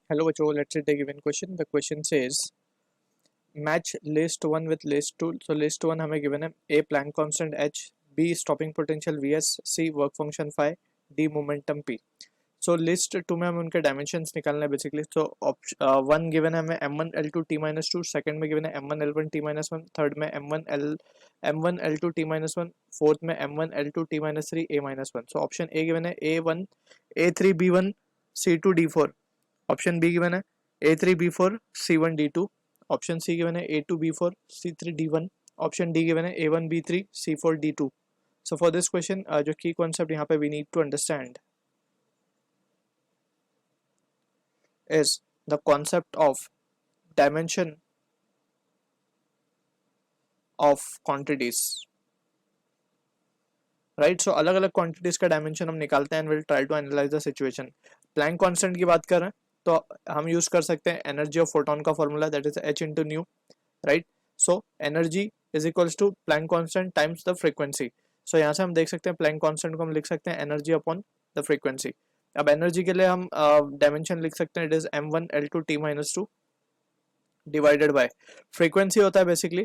Hello, Bacho. Let's say the given question. The question says match list one with list two. So list one हमें given है A Planck constant h, B stopping potential vs, C work function phi, D momentum p. So list two में हमें उनके dimensions निकालना है basically. तो one given है हमें m1 l2 t minus 2, second में गिवन है m1 l1 t minus 1, third में m1 l2 t minus 1, fourth में m1 l2 t minus 3 a minus 1. So option A given है a1 a3 b1 c2 d4. Option be given है a3 b4 c1 d2. Option C given है a2 b4 c3 d1. Option D given है a1 b3 c4 d2. So for this question जो की concept यहाँ पे we need to understand is the concept of dimension of quantities, right? So अलग अलग quantities का dimension हम निकालते हैं and we'll try to analyze the situation. Planck constant की बात कर रहे हैं तो हम यूज कर सकते हैं energy of photon का formula, that is h into nu, right? So energy is equals to Planck constant times the frequency. So यहाँ से हम देख सकते हैं Planck constant को हम लिख सकते हैं energy upon the frequency. अब एनर्जी के लिए हम डायमेंशन लिख सकते हैं, it is m1 l2 t minus 2 divided by frequency होता है बेसिकली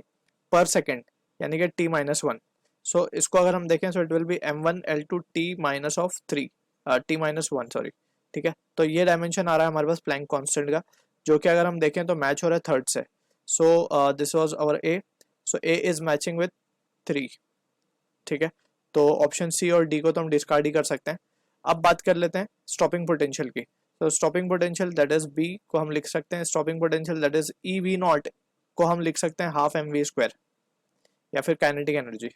पर सेकेंड यानी कि t minus 1. सो इसको अगर हम देखें so it will B m1 l2 t minus of 3 t minus 1 sorry, ठीक है. तो ये डायमेंशन आ रहा है हमारे पास प्लैंक कांस्टेंट का, जो कि अगर हम देखें तो मैच हो रहा है थर्ड से. So this was our A. So A is matching with 3, ठीक है. तो ऑप्शन सी और डी को तो हम डिस्कार्ड ही कर सकते हैं. अब बात कर लेते हैं स्टॉपिंग पोटेंशियल की. तो stopping potential that is B को हम लिख सकते हैं, stopping potential that is E V naught को हम लिख सकते हैं हाफ एम वी स्क्वायर, या फिर काइनेटिक एनर्जी,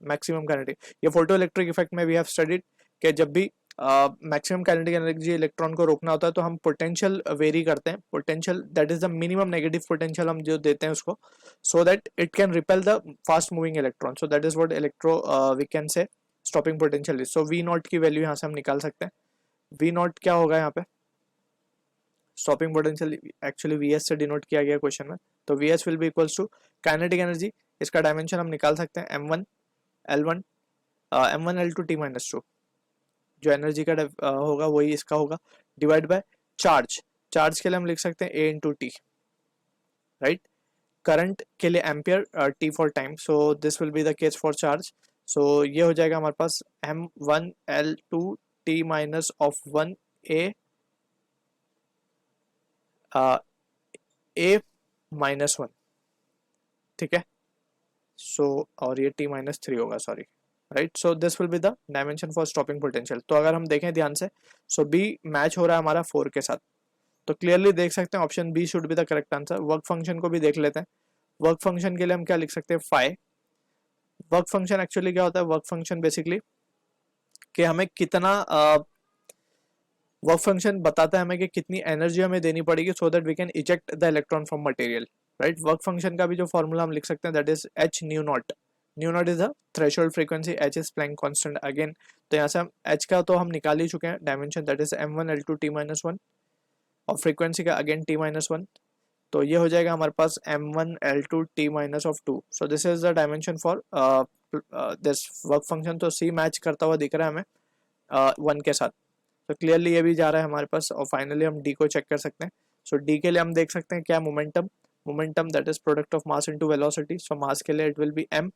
मैक्सिमम काइनेटिक. ये फोटो इलेक्ट्रिक इफेक्ट में वी हैव स्टडीड कि जब भी मैक्सिमम काइनेटिक एनर्जी इलेक्ट्रॉन को रोकना होता है तो हम पोटेंशियल वेरी करते हैं. Potential that is the minimum negative potential हम जो देते हैं उसको, so that it can repel the fast moving electron. So that is what electro we can say stopping potential is. So V naught की value यहाँ से हम निकाल सकते हैं. वी नॉट क्या होगा यहाँ पे, stopping potential actually V S से डिनोट किया गया क्वेश्चन में. तो V S will be equals to kinetic energy, इसका डायमेंशन हम निकाल सकते हैं m1 l1 m1 l2 t minus 2, जो एनर्जी का होगा वही इसका होगा, डिवाइड बाय चार्ज. चार्ज के लिए हम लिख सकते हैं a into T, right. Current के लिए ampere, T for time. So this will be the case for charge. So ये हो जाएगा हमारे पास m1 l2 t minus of 1 a minus 1, ठीक है. सो और ये t माइनस 3 होगा, sorry, right. So this will be the dimension for stopping potential. तो अगर हम देखें ध्यान से, सो बी मैच हो रहा है हमारा 4 के साथ, तो क्लियरली देख सकते हैं option B should be the correct answer. Work function को भी देख लेते हैं. वर्क फंक्शन के लिए हम क्या लिख सकते हैं, फाई. वर्क फंक्शन एक्चुअली क्या होता है, वर्क फंक्शन बेसिकली कि हमें कितना वर्क फंक्शन बताता है हमें कि कितनी एनर्जी हमें देनी पड़ेगी so that we can eject the electron from material, right. Work function का भी जो फॉर्मूला हम लिख सकते हैं that is h nu naught. Nu naught is the threshold frequency, h is Planck constant again. तो यहाँ से हम एच का तो हम निकाल ही चुके हैं dimension, that is m1 l2 t minus 1, और फ्रीक्वेंसी का अगेन t minus 1. तो ये हो जाएगा हमारे पास m1 l2 t minus of 2. So this is the dimension for this work function. तो सी मैच करता हुआ दिख रहा है हमें 1 के साथ. तो क्लियरली ये भी जा रहा है हमारे पास. और फाइनली हम डी को चेक कर सकते हैं. सो डी के लिए हम देख सकते हैं क्या, momentum that is product of mass into velocity. So mass के लिए it will be m,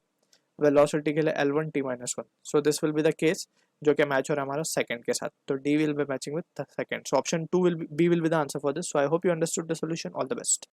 velocity के लिए l1 t minus 1. So this will be the case जो कि मैच हो रहा है हमारा सेकंड के साथ. तो D will be matching with the second. So option 2 will be will be the answer for this. So I hope you understood the solution. All the best.